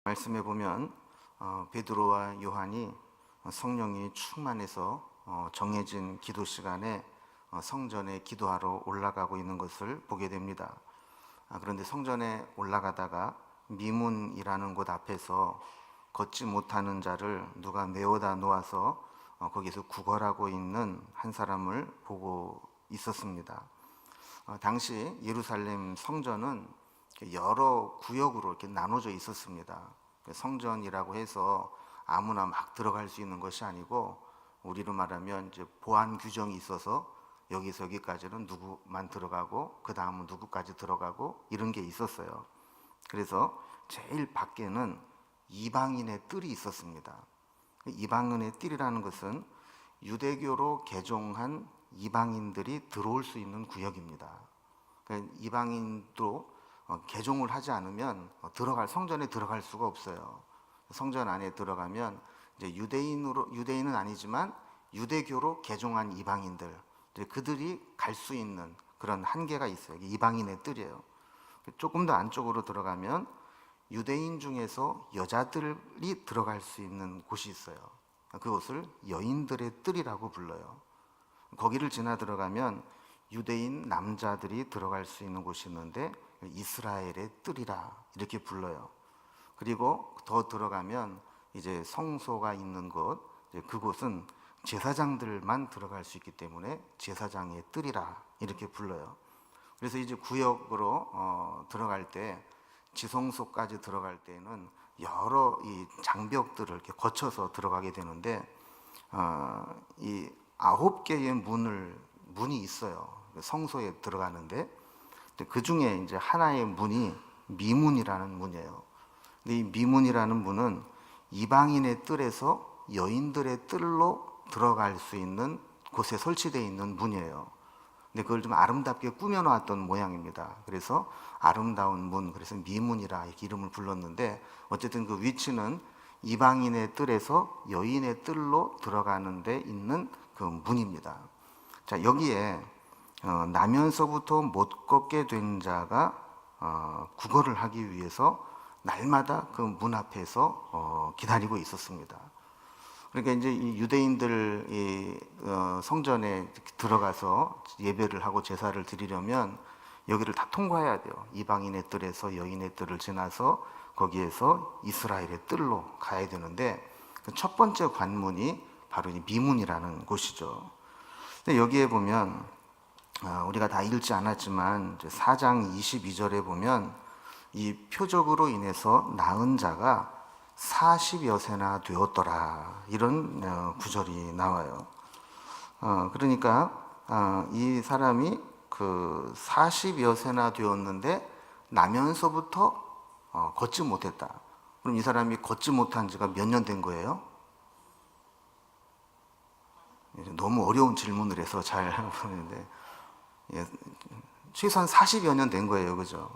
말씀해 보면 베드로와 요한이 성령이 충만해서 정해진 기도 시간에 성전에 기도하러 올라가고 있는 것을 보게 됩니다. 그런데 성전에 올라가다가 미문이라는 곳 앞에서 걷지 못하는 자를 누가 메워다 놓아서 거기서 구걸하고 있는 한 사람을 보고 있었습니다. 당시 예루살렘 성전은 여러 구역으로 이렇게 나눠져 있었습니다. 성전이라고 해서 아무나 막 들어갈 수 있는 것이 아니고, 우리로 말하면 이제 보안 규정이 있어서 여기서 여기까지는 누구만 들어가고 그 다음은 누구까지 들어가고 이런 게 있었어요. 그래서 제일 밖에는 이방인의 뜰이 있었습니다. 이방인의 뜰이라는 것은 유대교로 개종한 이방인들이 들어올 수 있는 구역입니다. 그러니까 이방인도 개종을 하지 않으면 성전에 들어갈 수가 없어요. 성전 안에 들어가면 이제 유대인은 아니지만 유대교로 개종한 이방인들, 그들이 갈 수 있는 그런 한계가 있어요. 이방인의 뜰이에요. 조금 더 안쪽으로 들어가면 유대인 중에서 여자들이 들어갈 수 있는 곳이 있어요. 그곳을 여인들의 뜰이라고 불러요. 거기를 지나 들어가면 유대인 남자들이 들어갈 수 있는 곳이 있는데 이스라엘의 뜰이라 이렇게 불러요. 그리고 더 들어가면 이제 성소가 있는 곳, 그곳은 제사장들만 들어갈 수 있기 때문에 제사장의 뜰이라 이렇게 불러요. 그래서 이제 구역으로 들어갈 때, 지성소까지 들어갈 때는 여러 이 장벽들을 이렇게 거쳐서 들어가게 되는데, 이 9개의 문이 있어요. 성소에 들어가는데, 그 중에 이제 하나의 문이 미문이라는 문이에요. 근데 이 미문이라는 문은 이방인의 뜰에서 여인들의 뜰로 들어갈 수 있는 곳에 설치되어 있는 문이에요. 근데 그걸 좀 아름답게 꾸며놓았던 모양입니다. 그래서 아름다운 문, 그래서 미문이라 이렇게 이름을 불렀는데, 어쨌든 그 위치는 이방인의 뜰에서 여인의 뜰로 들어가는 데 있는 그 문입니다. 자, 여기에 나면서부터 못 걷게 된 자가 구걸을 하기 위해서 날마다 그 문 앞에서 기다리고 있었습니다. 그러니까 이제 이 유대인들이 성전에 들어가서 예배를 하고 제사를 드리려면 여기를 다 통과해야 돼요. 이방인의 뜰에서 여인의 뜰을 지나서 거기에서 이스라엘의 뜰로 가야 되는데, 그 첫 번째 관문이 바로 이 미문이라는 곳이죠. 근데 여기에 보면 우리가 다 읽지 않았지만 4장 22절에 보면 이 표적으로 인해서 낳은 자가 40여 세나 되었더라, 이런 구절이 나와요. 그러니까 이 사람이 그 40여 세나 되었는데 나면서부터 걷지 못했다. 그럼 이 사람이 걷지 못한 지가 몇 년 된 거예요? 너무 어려운 질문을 해서 잘 모르는데, 최소한 40여 년 된 거예요. 그죠?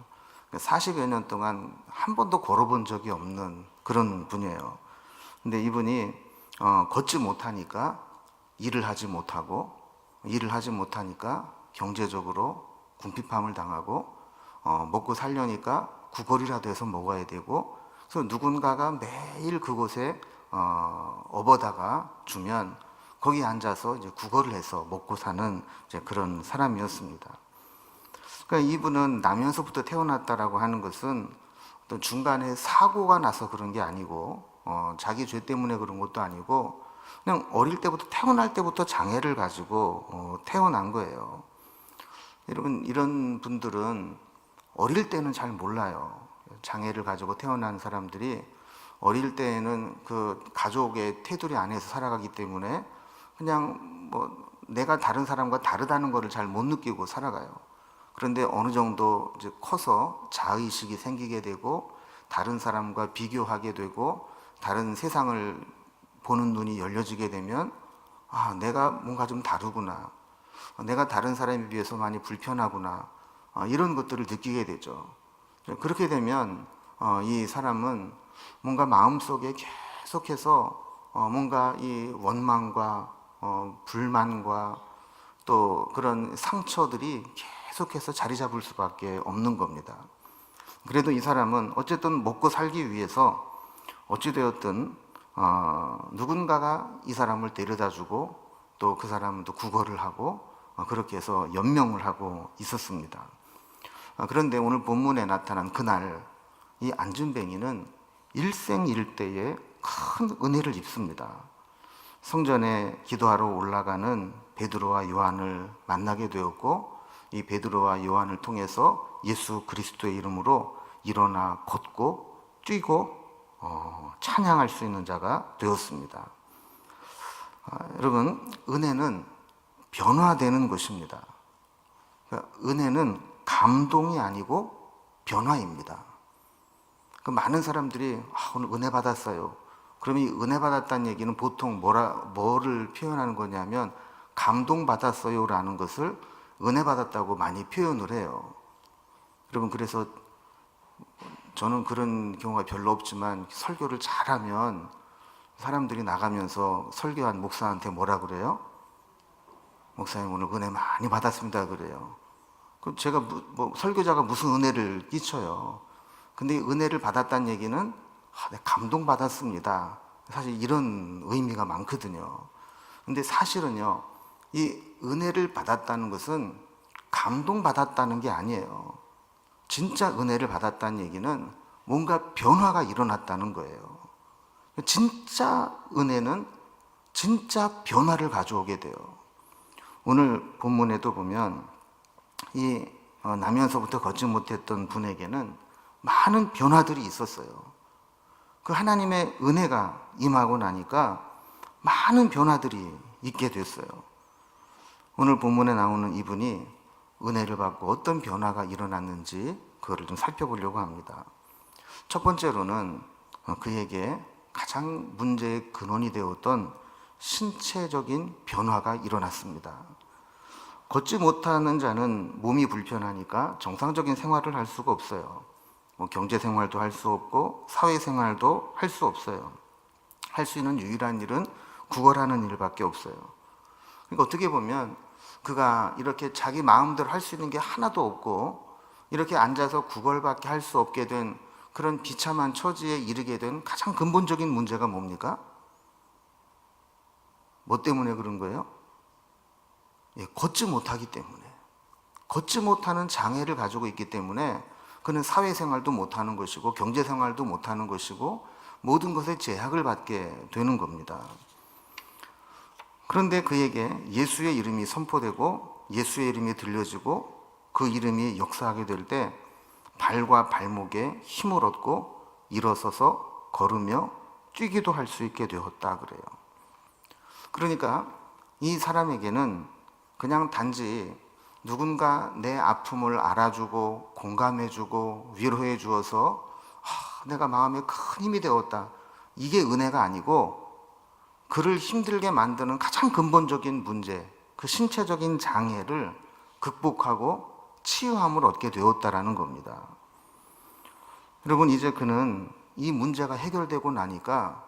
40여 년 동안 한 번도 걸어본 적이 없는 그런 분이에요. 근데 이분이 걷지 못하니까 일을 하지 못하고, 일을 하지 못하니까 경제적으로 궁핍함을 당하고, 먹고 살려니까 구걸이라도 해서 먹어야 되고, 그래서 누군가가 매일 그곳에 업어다가 주면 거기 앉아서 이제 구걸을 해서 먹고 사는 이제 그런 사람이었습니다. 그러니까 이분은 나면서부터 태어났다라고 하는 것은 어떤 중간에 사고가 나서 그런 게 아니고, 자기 죄 때문에 그런 것도 아니고, 그냥 어릴 때부터, 태어날 때부터 장애를 가지고 태어난 거예요. 여러분, 이런 분들은 어릴 때는 잘 몰라요. 장애를 가지고 태어난 사람들이 어릴 때에는 그 가족의 테두리 안에서 살아가기 때문에 그냥 뭐 내가 다른 사람과 다르다는 것을 잘 못 느끼고 살아가요. 그런데 어느 정도 이제 커서 자의식이 생기게 되고, 다른 사람과 비교하게 되고, 다른 세상을 보는 눈이 열려지게 되면, 내가 뭔가 좀 다르구나, 내가 다른 사람에 비해서 많이 불편하구나, 이런 것들을 느끼게 되죠. 그렇게 되면 이 사람은 뭔가 마음속에 계속해서 뭔가 이 원망과 불만과 또 그런 상처들이 계속해서 자리 잡을 수밖에 없는 겁니다. 그래도 이 사람은 어쨌든 먹고 살기 위해서 어찌되었든 누군가가 이 사람을 데려다주고 또 그 사람도 구걸을 하고 그렇게 해서 연명을 하고 있었습니다. 그런데 오늘 본문에 나타난 그날 이 안준뱅이는 일생일대에 큰 은혜를 입습니다. 성전에 기도하러 올라가는 베드로와 요한을 만나게 되었고, 이 베드로와 요한을 통해서 예수 그리스도의 이름으로 일어나 걷고 뛰고 찬양할 수 있는 자가 되었습니다. 여러분, 은혜는 변화되는 것입니다. 그러니까 은혜는 감동이 아니고 변화입니다. 많은 사람들이 오늘 은혜 받았어요. 그럼 이 은혜 받았다는 얘기는 보통 뭐를 표현하는 거냐면 감동 받았어요 라는 것을 은혜 받았다고 많이 표현을 해요. 여러분, 그래서 저는 그런 경우가 별로 없지만 설교를 잘하면 사람들이 나가면서 설교한 목사한테 뭐라 그래요? 목사님 오늘 은혜 많이 받았습니다 그래요. 그럼 제가 설교자가 무슨 은혜를 끼쳐요. 근데 은혜를 받았다는 얘기는 내가 감동받았습니다. 사실 이런 의미가 많거든요. 근데 사실은요, 이 은혜를 받았다는 것은 감동받았다는 게 아니에요. 진짜 은혜를 받았다는 얘기는 뭔가 변화가 일어났다는 거예요. 진짜 은혜는 진짜 변화를 가져오게 돼요. 오늘 본문에도 보면 이 나면서부터 걷지 못했던 분에게는 많은 변화들이 있었어요. 그 하나님의 은혜가 임하고 나니까 많은 변화들이 있게 됐어요. 오늘 본문에 나오는 이분이 은혜를 받고 어떤 변화가 일어났는지 그거를 좀 살펴보려고 합니다. 첫 번째로는 그에게 가장 문제의 근원이 되었던 신체적인 변화가 일어났습니다. 걷지 못하는 자는 몸이 불편하니까 정상적인 생활을 할 수가 없어요. 경제 생활도 할 수 없고 사회 생활도 할 수 없어요. 할 수 있는 유일한 일은 구걸하는 일밖에 없어요. 그러니까 어떻게 보면 그가 이렇게 자기 마음대로 할 수 있는 게 하나도 없고 이렇게 앉아서 구걸밖에 할 수 없게 된 그런 비참한 처지에 이르게 된 가장 근본적인 문제가 뭡니까? 뭐 때문에 그런 거예요? 걷지 못하기 때문에. 걷지 못하는 장애를 가지고 있기 때문에 그는 사회생활도 못하는 것이고 경제생활도 못하는 것이고 모든 것에 제약을 받게 되는 겁니다. 그런데 그에게 예수의 이름이 선포되고 예수의 이름이 들려지고 그 이름이 역사하게 될 때 발과 발목에 힘을 얻고 일어서서 걸으며 뛰기도 할 수 있게 되었다 그래요. 그러니까 이 사람에게는 그냥 단지 누군가 내 아픔을 알아주고 공감해주고 위로해 주어서 내가 마음에 큰 힘이 되었다, 이게 은혜가 아니고 그를 힘들게 만드는 가장 근본적인 문제, 그 신체적인 장애를 극복하고 치유함을 얻게 되었다라는 겁니다. 여러분, 이제 그는 이 문제가 해결되고 나니까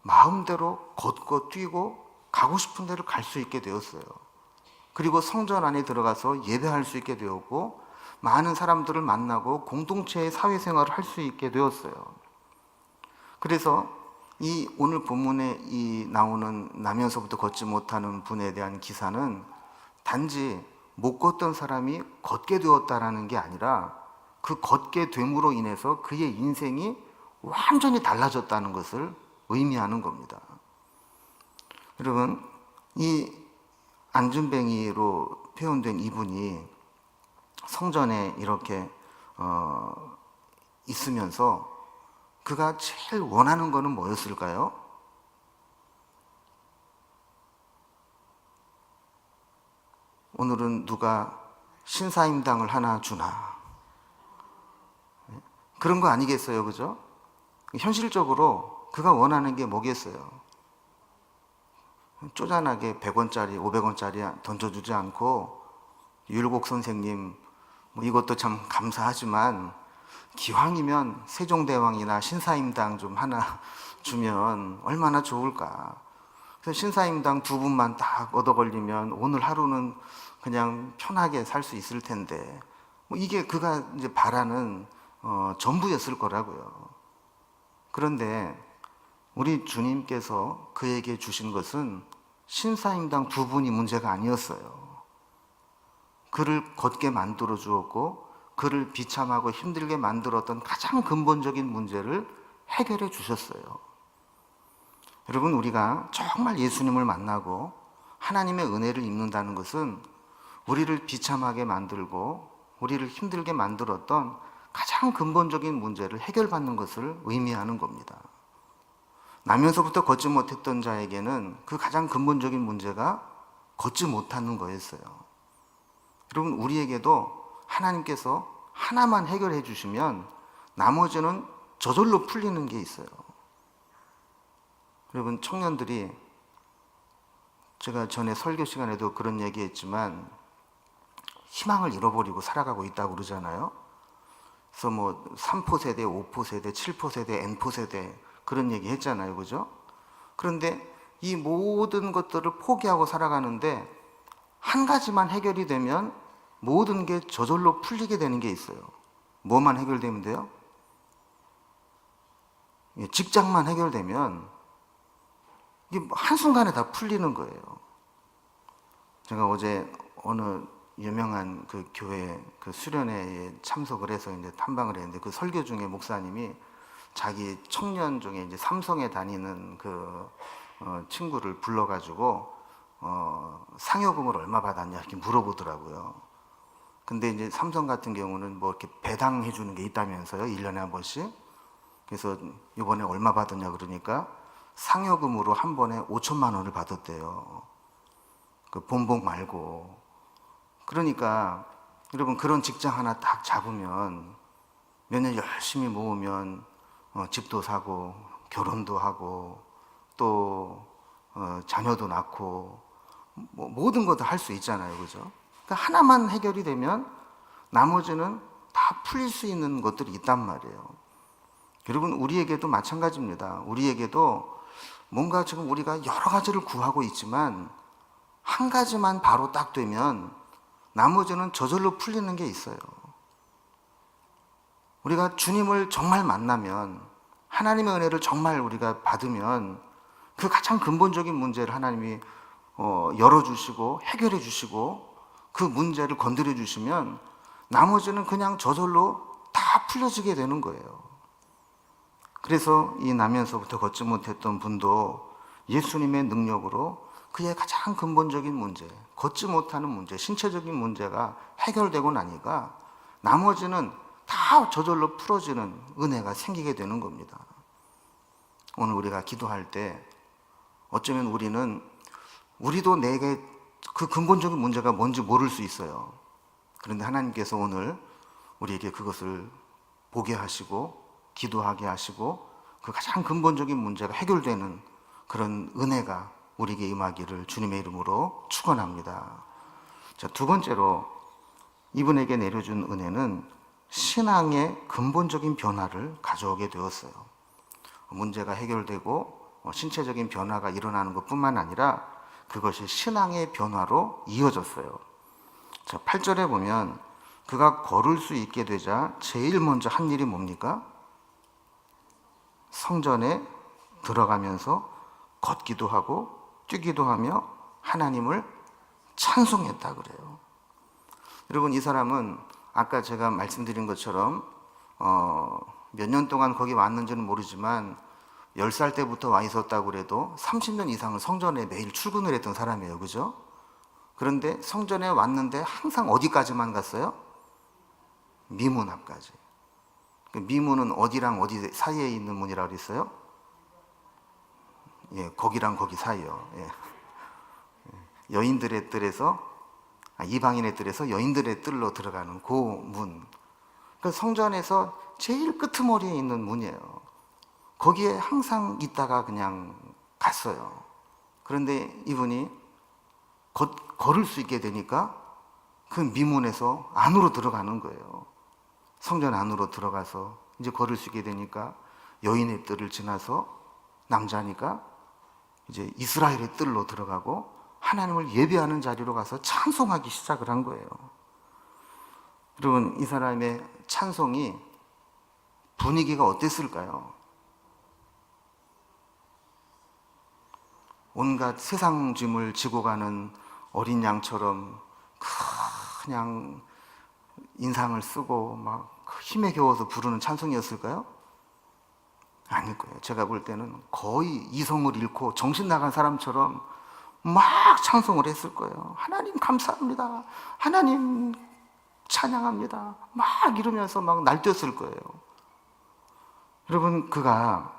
마음대로 걷고 뛰고 가고 싶은 데를 갈 수 있게 되었어요. 그리고 성전 안에 들어가서 예배할 수 있게 되었고 많은 사람들을 만나고 공동체의 사회생활을 할 수 있게 되었어요. 그래서 이 오늘 본문에 이 나오는 나면서부터 걷지 못하는 분에 대한 기사는 단지 못 걷던 사람이 걷게 되었다라는 게 아니라 그 걷게 됨으로 인해서 그의 인생이 완전히 달라졌다는 것을 의미하는 겁니다. 여러분, 이 안준뱅이로 표현된 이분이 성전에 이렇게 있으면서 그가 제일 원하는 것은 뭐였을까요? 오늘은 누가 신사임당을 하나 주나, 그런 거 아니겠어요, 그죠? 현실적으로 그가 원하는 게 뭐겠어요? 쪼잔하게 100원짜리 500원짜리 던져주지 않고 율곡 선생님 이것도 참 감사하지만 기왕이면 세종대왕이나 신사임당 좀 하나 주면 얼마나 좋을까. 그래서 신사임당 2분만 딱 얻어 걸리면 오늘 하루는 그냥 편하게 살 수 있을 텐데, 이게 그가 이제 바라는 전부였을 거라고요. 그런데 우리 주님께서 그에게 주신 것은 신사임당 두 분이 문제가 아니었어요. 그를 걷게 만들어 주었고 그를 비참하고 힘들게 만들었던 가장 근본적인 문제를 해결해 주셨어요. 여러분, 우리가 정말 예수님을 만나고 하나님의 은혜를 입는다는 것은 우리를 비참하게 만들고 우리를 힘들게 만들었던 가장 근본적인 문제를 해결받는 것을 의미하는 겁니다. 나면서부터 걷지 못했던 자에게는 그 가장 근본적인 문제가 걷지 못하는 거였어요. 여러분, 우리에게도 하나님께서 하나만 해결해 주시면 나머지는 저절로 풀리는 게 있어요. 여러분, 청년들이, 제가 전에 설교 시간에도 그런 얘기했지만 희망을 잃어버리고 살아가고 있다고 그러잖아요. 그래서 뭐 3포 세대, 5포 세대, 7포 세대, N포 세대 그런 얘기 했잖아요. 그죠? 그런데 이 모든 것들을 포기하고 살아가는데 한 가지만 해결이 되면 모든 게 저절로 풀리게 되는 게 있어요. 뭐만 해결되면 돼요? 직장만 해결되면 이게 한순간에 다 풀리는 거예요. 제가 어제 어느 유명한 그 교회 그 수련회에 참석을 해서 이제 탐방을 했는데 그 설교 중에 목사님이 자기 청년 중에 이제 삼성에 다니는 그 친구를 불러가지고 상여금을 얼마 받았냐 이렇게 물어보더라고요. 근데 이제 삼성 같은 경우는 뭐 이렇게 배당해 주는 게 있다면서요, 1년에 한 번씩. 그래서 이번에 얼마 받았냐 그러니까 상여금으로 한 번에 5천만 원을 받았대요. 그 본봉 말고. 그러니까 여러분, 그런 직장 하나 딱 잡으면 몇 년 열심히 모으면 집도 사고 결혼도 하고 또 자녀도 낳고 뭐 모든 것도 할 수 있잖아요. 그죠? 그러니까 하나만 해결이 되면 나머지는 다 풀릴 수 있는 것들이 있단 말이에요. 여러분, 우리에게도 마찬가지입니다. 우리에게도 뭔가 지금 우리가 여러 가지를 구하고 있지만 한 가지만 바로 딱 되면 나머지는 저절로 풀리는 게 있어요. 우리가 주님을 정말 만나면, 하나님의 은혜를 정말 우리가 받으면 그 가장 근본적인 문제를 하나님이 열어주시고 해결해 주시고 그 문제를 건드려 주시면 나머지는 그냥 저절로 다 풀려지게 되는 거예요. 그래서 이 나면서부터 걷지 못했던 분도 예수님의 능력으로 그의 가장 근본적인 문제, 걷지 못하는 문제, 신체적인 문제가 해결되고 나니까 나머지는 다 저절로 풀어지는 은혜가 생기게 되는 겁니다. 오늘 우리가 기도할 때 어쩌면 우리도 내게 그 근본적인 문제가 뭔지 모를 수 있어요. 그런데 하나님께서 오늘 우리에게 그것을 보게 하시고 기도하게 하시고 그 가장 근본적인 문제가 해결되는 그런 은혜가 우리에게 임하기를 주님의 이름으로 축원합니다. 자, 두 번째로 이분에게 내려준 은혜는 신앙의 근본적인 변화를 가져오게 되었어요. 문제가 해결되고 신체적인 변화가 일어나는 것뿐만 아니라 그것이 신앙의 변화로 이어졌어요. 자, 8절에 보면 그가 걸을 수 있게 되자 제일 먼저 한 일이 뭡니까? 성전에 들어가면서 걷기도 하고 뛰기도 하며 하나님을 찬송했다 그래요. 여러분, 이 사람은 아까 제가 말씀드린 것처럼 몇 년 동안 거기 왔는지는 모르지만 10살 때부터 와 있었다고 그래도 30년 이상을 성전에 매일 출근을 했던 사람이에요. 그죠? 그런데 성전에 왔는데 항상 어디까지만 갔어요? 미문 앞까지. 미문은 어디랑 어디 사이에 있는 문이라고 그랬어요? 예, 거기랑 거기 사이요. 예. 여인들의 뜰에서 이방인의 뜰에서 여인들의 뜰로 들어가는 그 문. 그 성전에서 제일 끄트머리에 있는 문이에요. 거기에 항상 있다가 그냥 갔어요. 그런데 이분이 걸을 수 있게 되니까 그 미문에서 안으로 들어가는 거예요. 성전 안으로 들어가서 이제 걸을 수 있게 되니까 여인의 뜰을 지나서 남자니까 이제 이스라엘의 뜰로 들어가고 하나님을 예배하는 자리로 가서 찬송하기 시작을 한 거예요. 여러분, 이 사람의 찬송이 분위기가 어땠을까요? 온갖 세상 짐을 지고 가는 어린 양처럼 그냥 인상을 쓰고 막 힘에 겨워서 부르는 찬송이었을까요? 아닐 거예요. 제가 볼 때는 거의 이성을 잃고 정신 나간 사람처럼 막 찬송을 했을 거예요. 하나님 감사합니다. 하나님 찬양합니다. 막 이러면서 막 날뛰었을 거예요. 여러분, 그가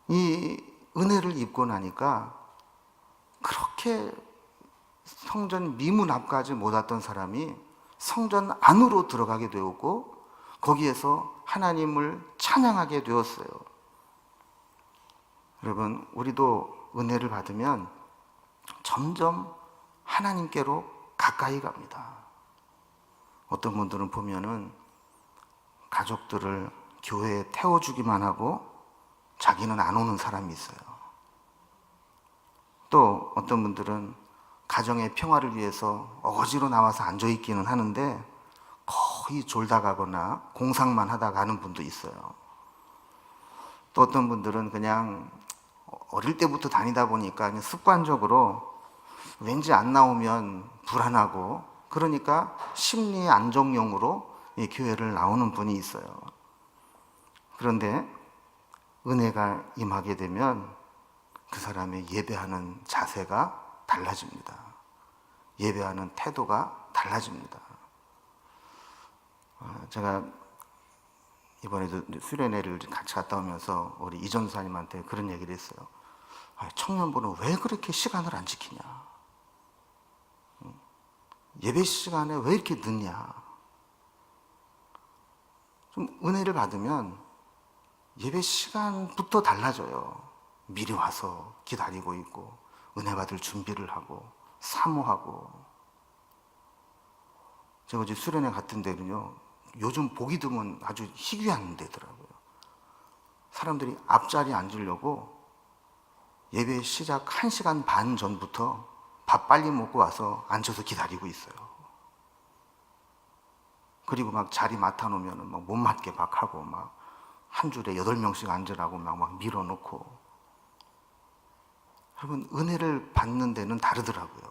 이 은혜를 입고 나니까 그렇게 성전 미문 앞까지 못 왔던 사람이 성전 안으로 들어가게 되었고 거기에서 하나님을 찬양하게 되었어요. 여러분, 우리도 은혜를 받으면 점점 하나님께로 가까이 갑니다. 어떤 분들은 보면은 가족들을 교회에 태워주기만 하고 자기는 안 오는 사람이 있어요. 또 어떤 분들은 가정의 평화를 위해서 어거지로 나와서 앉아있기는 하는데 거의 졸다 가거나 공상만 하다 가는 분도 있어요. 또 어떤 분들은 그냥 어릴 때부터 다니다 보니까 그냥 습관적으로 왠지 안 나오면 불안하고 그러니까 심리 안정용으로 이 교회를 나오는 분이 있어요. 그런데 은혜가 임하게 되면 그 사람의 예배하는 자세가 달라집니다. 예배하는 태도가 달라집니다. 제가 이번에도 수련회를 같이 갔다 오면서 우리 이전사님한테 그런 얘기를 했어요. 청년부는 왜 그렇게 시간을 안 지키냐? 예배 시간에 왜 이렇게 늦냐? 좀 은혜를 받으면 예배 시간부터 달라져요. 미리 와서 기다리고 있고 은혜 받을 준비를 하고 사모하고. 제가 어제 수련회 같은 데는요, 요즘 보기 드문 아주 희귀한 데더라고요. 사람들이 앞자리에 앉으려고 예배 시작 1시간 반 전부터 밥 빨리 먹고 와서 앉아서 기다리고 있어요. 그리고 막 자리 맡아놓으면 막 못 맞게 막 하고 막 한 줄에 8명씩 앉으라고 막 밀어놓고. 여러분, 은혜를 받는 데는 다르더라고요.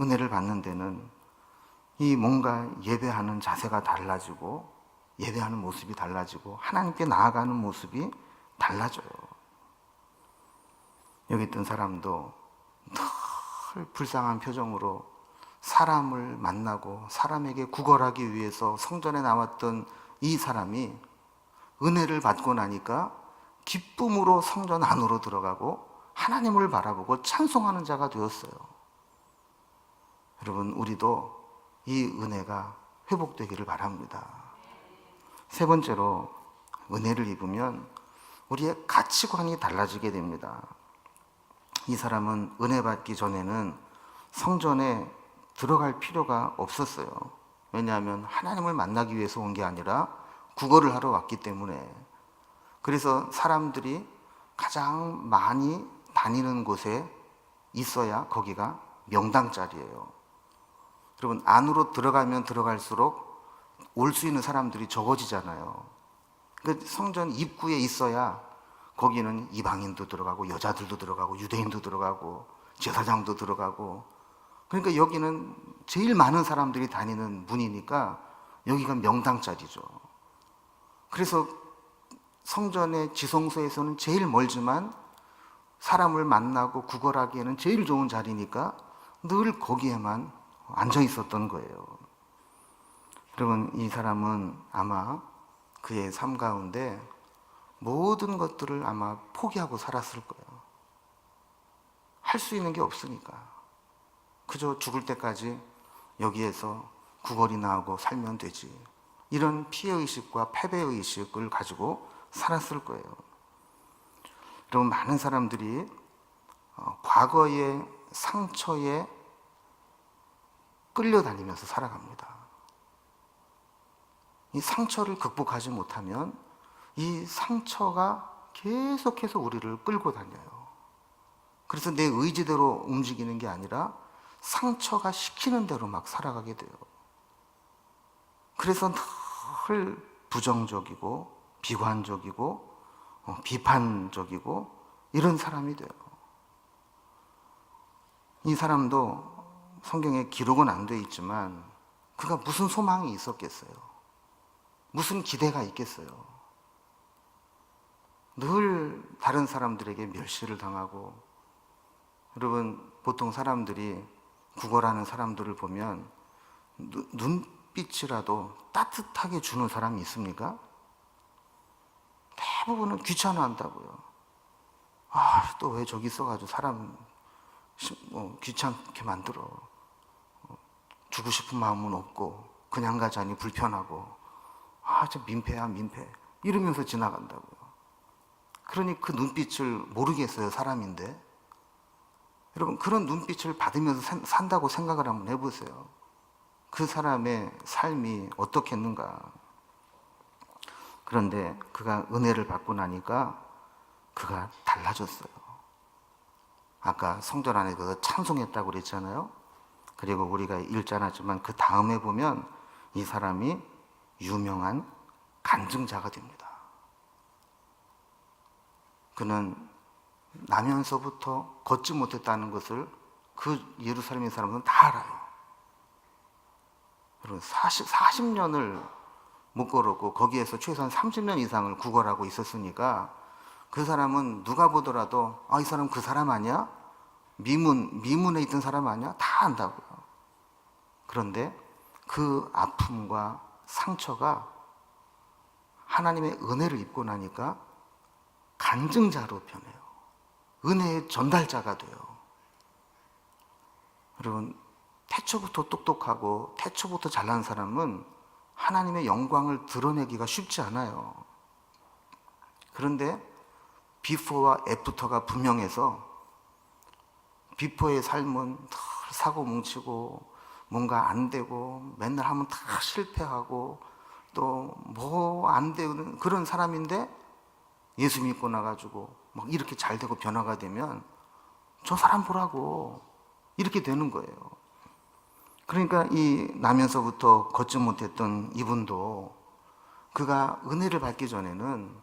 은혜를 받는 데는 이 뭔가 예배하는 자세가 달라지고 예배하는 모습이 달라지고 하나님께 나아가는 모습이 달라져요. 여기 있던 사람도 늘 불쌍한 표정으로 사람을 만나고 사람에게 구걸하기 위해서 성전에 나왔던 이 사람이 은혜를 받고 나니까 기쁨으로 성전 안으로 들어가고 하나님을 바라보고 찬송하는 자가 되었어요. 여러분, 우리도 이 은혜가 회복되기를 바랍니다. 세 번째로, 은혜를 입으면 우리의 가치관이 달라지게 됩니다. 이 사람은 은혜 받기 전에는 성전에 들어갈 필요가 없었어요. 왜냐하면 하나님을 만나기 위해서 온 게 아니라 구걸을 하러 왔기 때문에. 그래서 사람들이 가장 많이 다니는 곳에 있어야 거기가 명당 자리예요. 여러분, 안으로 들어가면 들어갈수록 올 수 있는 사람들이 적어지잖아요. 그 성전 입구에 있어야 거기는 이방인도 들어가고 여자들도 들어가고 유대인도 들어가고 제사장도 들어가고, 그러니까 여기는 제일 많은 사람들이 다니는 문이니까 여기가 명당 자리죠. 그래서 성전의 지성소에서는 제일 멀지만 사람을 만나고 구걸하기에는 제일 좋은 자리니까 늘 거기에만 앉아 있었던 거예요. 여러분, 이 사람은 아마 그의 삶 가운데 모든 것들을 아마 포기하고 살았을 거예요. 할 수 있는 게 없으니까. 그저 죽을 때까지 여기에서 구걸이나 하고 살면 되지. 이런 피해의식과 패배의식을 가지고 살았을 거예요. 여러분, 많은 사람들이 과거의 상처에 끌려다니면서 살아갑니다. 이 상처를 극복하지 못하면 이 상처가 계속해서 우리를 끌고 다녀요. 그래서 내 의지대로 움직이는 게 아니라 상처가 시키는 대로 막 살아가게 돼요. 그래서 늘 부정적이고 비관적이고 비판적이고 이런 사람이 돼요. 이 사람도 성경에 기록은 안 돼 있지만 그가 무슨 소망이 있었겠어요? 무슨 기대가 있겠어요? 늘 다른 사람들에게 멸시를 당하고, 여러분 보통 사람들이 구걸하는 사람들을 보면 눈빛이라도 따뜻하게 주는 사람이 있습니까? 대부분은 귀찮아한다고요. 또 왜 저기 있어가지고 사람 귀찮게 만들어. 주고 싶은 마음은 없고 그냥 가자니 불편하고, 저 민폐야 민폐 이러면서 지나간다고요. 그러니 그 눈빛을 모르겠어요, 사람인데. 여러분, 그런 눈빛을 받으면서 산다고 생각을 한번 해보세요. 그 사람의 삶이 어떻겠는가. 그런데 그가 은혜를 받고 나니까 그가 달라졌어요. 아까 성전 안에 그 찬송했다고 그랬잖아요. 그리고 우리가 읽지 않았지만 그 다음에 보면 이 사람이 유명한 간증자가 됩니다. 그는 나면서부터 걷지 못했다는 것을 그 예루살렘의 사람들은 다 알아요. 여러분, 40년을 못 걸었고 거기에서 최소한 30년 이상을 구걸하고 있었으니까 그 사람은 누가 보더라도 이 사람 그 사람 아니야? 미문에 있던 사람 아니야? 다 안다고요. 그런데 그 아픔과 상처가 하나님의 은혜를 입고 나니까 간증자로 변해요. 은혜의 전달자가 돼요. 여러분, 태초부터 똑똑하고 태초부터 잘난 사람은 하나님의 영광을 드러내기가 쉽지 않아요. 그런데 비포와 애프터가 분명해서 비포의 삶은 늘 사고 뭉치고 뭔가 안 되고 맨날 하면 다 실패하고 또 뭐 안 되는 그런 사람인데 예수 믿고 나가지고 막 이렇게 잘 되고 변화가 되면 저 사람 보라고 이렇게 되는 거예요. 그러니까 이 나면서부터 걷지 못했던 이분도 그가 은혜를 받기 전에는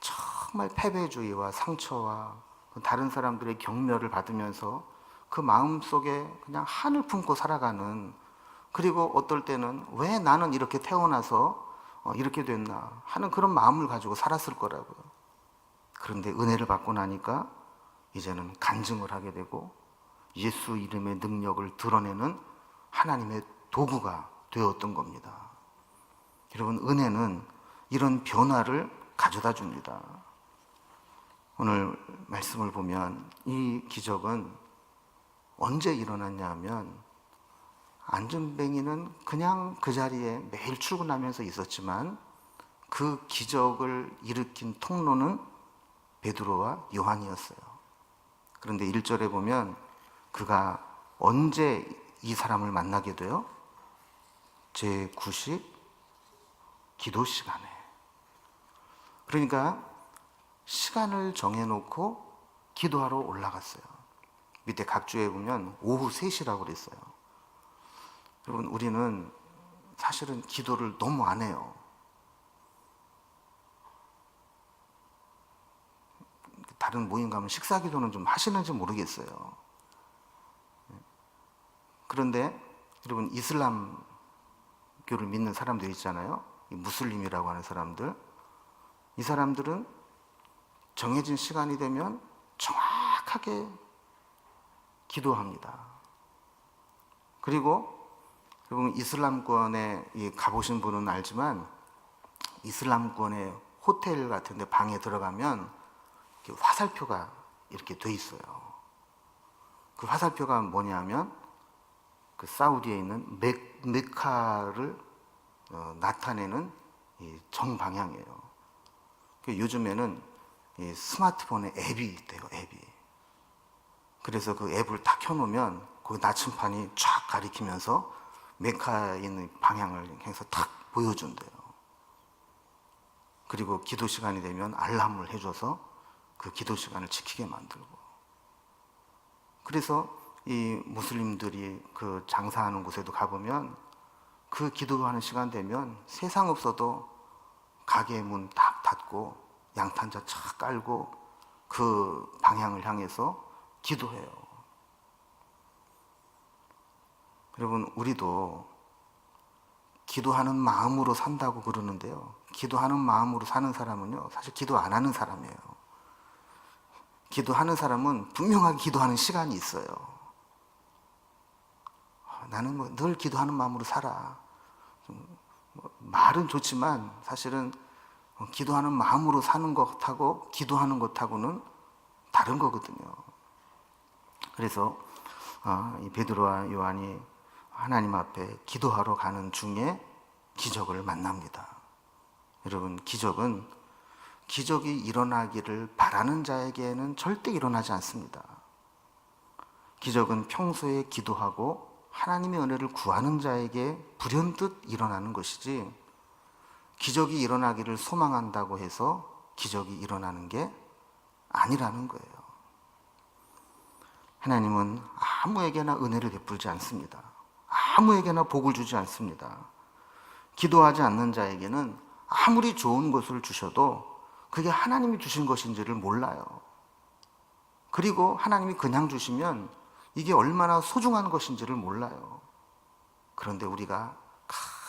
정말 패배주의와 상처와 다른 사람들의 격려를 받으면서 그 마음속에 그냥 한을 품고 살아가는, 그리고 어떨 때는 왜 나는 이렇게 태어나서 이렇게 됐나 하는 그런 마음을 가지고 살았을 거라고요. 그런데 은혜를 받고 나니까 이제는 간증을 하게 되고 예수 이름의 능력을 드러내는 하나님의 도구가 되었던 겁니다. 여러분, 은혜는 이런 변화를 가져다 줍니다. 오늘 말씀을 보면 이 기적은 언제 일어났냐 하면, 안전뱅이는 그냥 그 자리에 매일 출근하면서 있었지만 그 기적을 일으킨 통로는 베드로와 요한이었어요. 그런데 1절에 보면 그가 언제 이 사람을 만나게 돼요? 제9식 기도 시간에. 그러니까 시간을 정해놓고 기도하러 올라갔어요. 밑에 각주에 보면 오후 3시라고 그랬어요. 여러분, 우리는 사실은 기도를 너무 안 해요. 다른 모임 가면 식사 기도는 좀 하시는지 모르겠어요. 그런데 여러분, 이슬람교를 믿는 사람들 있잖아요. 무슬림이라고 하는 사람들. 이 사람들은 정해진 시간이 되면 정확하게 기도합니다. 그리고 여러분, 이슬람권에 가보신 분은 알지만 이슬람권의 호텔 같은 데 방에 들어가면 화살표가 이렇게 돼 있어요. 그 화살표가 뭐냐면 그 사우디에 있는 메카를 나타내는 이 정방향이에요. 요즘에는 이 스마트폰에 앱이 있대요, 앱이. 그래서 그 앱을 딱 켜놓으면 거기 나침판이 쫙 가리키면서 메카에 있는 방향을 해서 탁 보여준대요. 그리고 기도 시간이 되면 알람을 해줘서 그 기도 시간을 지키게 만들고. 그래서 이 무슬림들이 그 장사하는 곳에도 가보면 그 기도하는 시간 되면 세상 없어도 가게 문 딱 닫고 양탄자 착 깔고 그 방향을 향해서 기도해요. 여러분, 우리도 기도하는 마음으로 산다고 그러는데요, 기도하는 마음으로 사는 사람은요, 사실 기도 안 하는 사람이에요. 기도하는 사람은 분명하게 기도하는 시간이 있어요. 나는 뭐 늘 기도하는 마음으로 살아. 말은 좋지만 사실은 기도하는 마음으로 사는 것하고 기도하는 것하고는 다른 거거든요. 그래서 이 베드로와 요한이 하나님 앞에 기도하러 가는 중에 기적을 만납니다. 여러분, 기적이 일어나기를 바라는 자에게는 절대 일어나지 않습니다. 기적은 평소에 기도하고 하나님의 은혜를 구하는 자에게 불현듯 일어나는 것이지, 기적이 일어나기를 소망한다고 해서 기적이 일어나는 게 아니라는 거예요. 하나님은 아무에게나 은혜를 베풀지 않습니다. 아무에게나 복을 주지 않습니다. 기도하지 않는 자에게는 아무리 좋은 것을 주셔도 그게 하나님이 주신 것인지를 몰라요. 그리고 하나님이 그냥 주시면 이게 얼마나 소중한 것인지를 몰라요. 그런데 우리가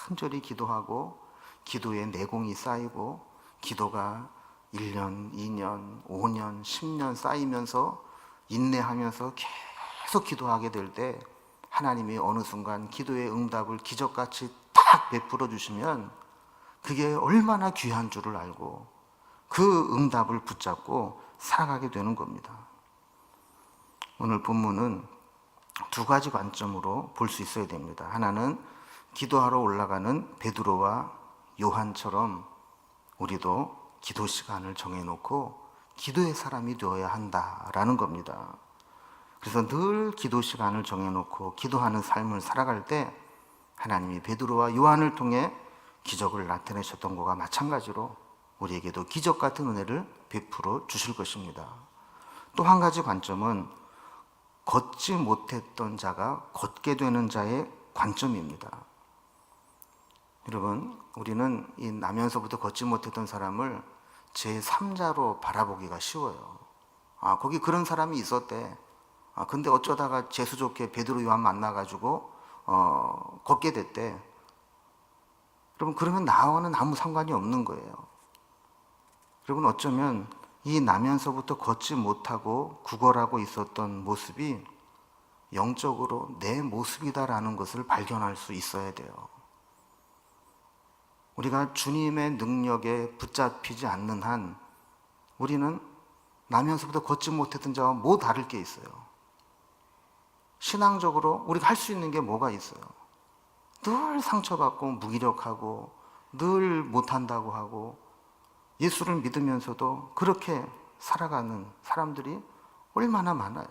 간절히 기도하고 기도의 내공이 쌓이고 기도가 1년, 2년, 5년, 10년 쌓이면서 인내하면서 계속 기도하게 될 때 하나님이 어느 순간 기도의 응답을 기적같이 딱 베풀어 주시면 그게 얼마나 귀한 줄을 알고 그 응답을 붙잡고 살아가게 되는 겁니다. 오늘 본문은 두 가지 관점으로 볼 수 있어야 됩니다. 하나는 기도하러 올라가는 베드로와 요한처럼 우리도 기도 시간을 정해놓고 기도의 사람이 되어야 한다라는 겁니다. 그래서 늘 기도 시간을 정해놓고 기도하는 삶을 살아갈 때 하나님이 베드로와 요한을 통해 기적을 나타내셨던 것과 마찬가지로 우리에게도 기적 같은 은혜를 베풀어 주실 것입니다. 또 한 가지 관점은 걷지 못했던 자가 걷게 되는 자의 관점입니다. 여러분, 우리는 이 나면서부터 걷지 못했던 사람을 제3자로 바라보기가 쉬워요. 거기 그런 사람이 있었대. 근데 어쩌다가 재수 좋게 베드로 요한 만나가지고 걷게 됐대. 여러분, 그러면 나와는 아무 상관이 없는 거예요. 여러분, 어쩌면 이 나면서부터 걷지 못하고 구걸하고 있었던 모습이 영적으로 내 모습이다라는 것을 발견할 수 있어야 돼요. 우리가 주님의 능력에 붙잡히지 않는 한 우리는 나면서부터 걷지 못했던 자와 뭐 다를 게 있어요? 신앙적으로 우리가 할 수 있는 게 뭐가 있어요? 늘 상처받고 무기력하고 늘 못한다고 하고 예수를 믿으면서도 그렇게 살아가는 사람들이 얼마나 많아요.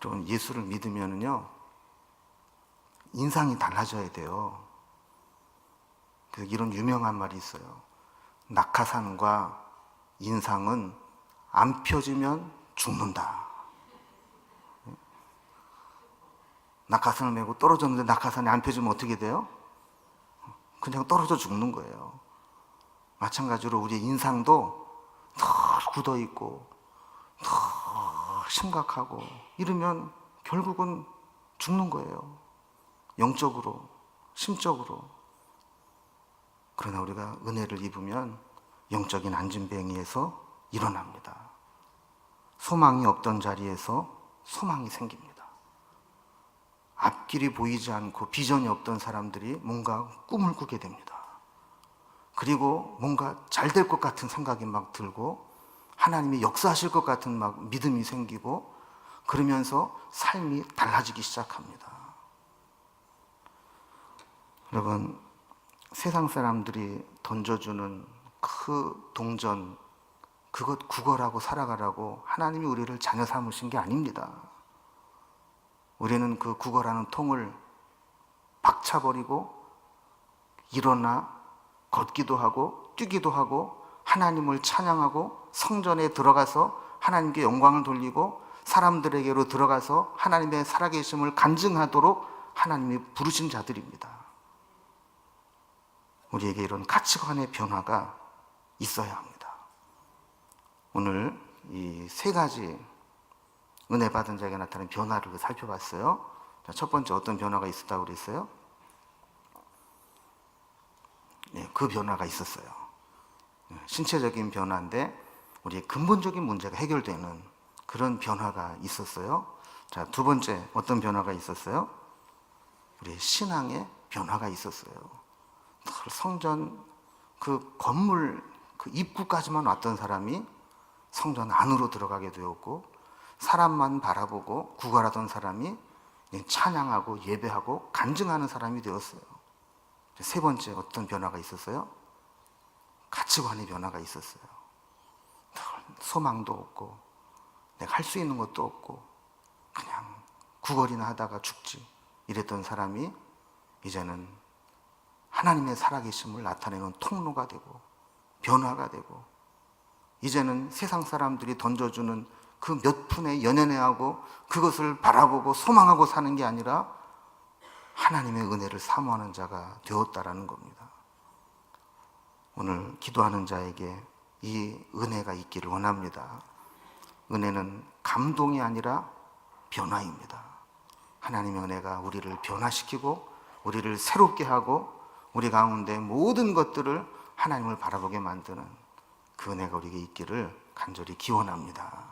여러분, 예수를 믿으면요 인상이 달라져야 돼요. 이런 유명한 말이 있어요. 낙하산과 인상은 안 펴지면 죽는다. 낙하산을 메고 떨어졌는데 낙하산이 안 펴지면 어떻게 돼요? 그냥 떨어져 죽는 거예요. 마찬가지로 우리의 인상도 늘 굳어있고 늘 심각하고 이러면 결국은 죽는 거예요. 영적으로, 심적으로. 그러나 우리가 은혜를 입으면 영적인 안진뱅이에서 일어납니다. 소망이 없던 자리에서 소망이 생깁니다. 앞길이 보이지 않고 비전이 없던 사람들이 뭔가 꿈을 꾸게 됩니다. 그리고 뭔가 잘 될 것 같은 생각이 막 들고 하나님이 역사하실 것 같은 막 믿음이 생기고 그러면서 삶이 달라지기 시작합니다. 여러분, 세상 사람들이 던져주는 그 동전, 그것 구걸하고 살아가라고 하나님이 우리를 자녀 삼으신 게 아닙니다. 우리는 그 구걸하는 통을 박차버리고 일어나 걷기도 하고 뛰기도 하고 하나님을 찬양하고 성전에 들어가서 하나님께 영광을 돌리고 사람들에게로 들어가서 하나님의 살아계심을 간증하도록 하나님이 부르신 자들입니다. 우리에게 이런 가치관의 변화가 있어야 합니다. 오늘 이 세 가지 은혜 받은 자에게 나타나는 변화를 살펴봤어요. 자, 첫 번째 어떤 변화가 있었다고 그랬어요? 네, 그 변화가 있었어요. 신체적인 변화인데 우리의 근본적인 문제가 해결되는 그런 변화가 있었어요. 자, 두 번째 어떤 변화가 있었어요? 우리의 신앙의 변화가 있었어요. 성전 그 건물 그 입구까지만 왔던 사람이 성전 안으로 들어가게 되었고, 사람만 바라보고 구걸하던 사람이 찬양하고 예배하고 간증하는 사람이 되었어요. 세 번째 어떤 변화가 있었어요? 가치관의 변화가 있었어요. 소망도 없고 내가 할 수 있는 것도 없고 그냥 구걸이나 하다가 죽지 이랬던 사람이 이제는 하나님의 살아계심을 나타내는 통로가 되고 변화가 되고, 이제는 세상 사람들이 던져주는 그 몇 푼에 연연해하고 그것을 바라보고 소망하고 사는 게 아니라 하나님의 은혜를 사모하는 자가 되었다라는 겁니다. 오늘 기도하는 자에게 이 은혜가 있기를 원합니다. 은혜는 감동이 아니라 변화입니다. 하나님의 은혜가 우리를 변화시키고 우리를 새롭게 하고 우리 가운데 모든 것들을 하나님을 바라보게 만드는 그 은혜가 우리에게 있기를 간절히 기원합니다.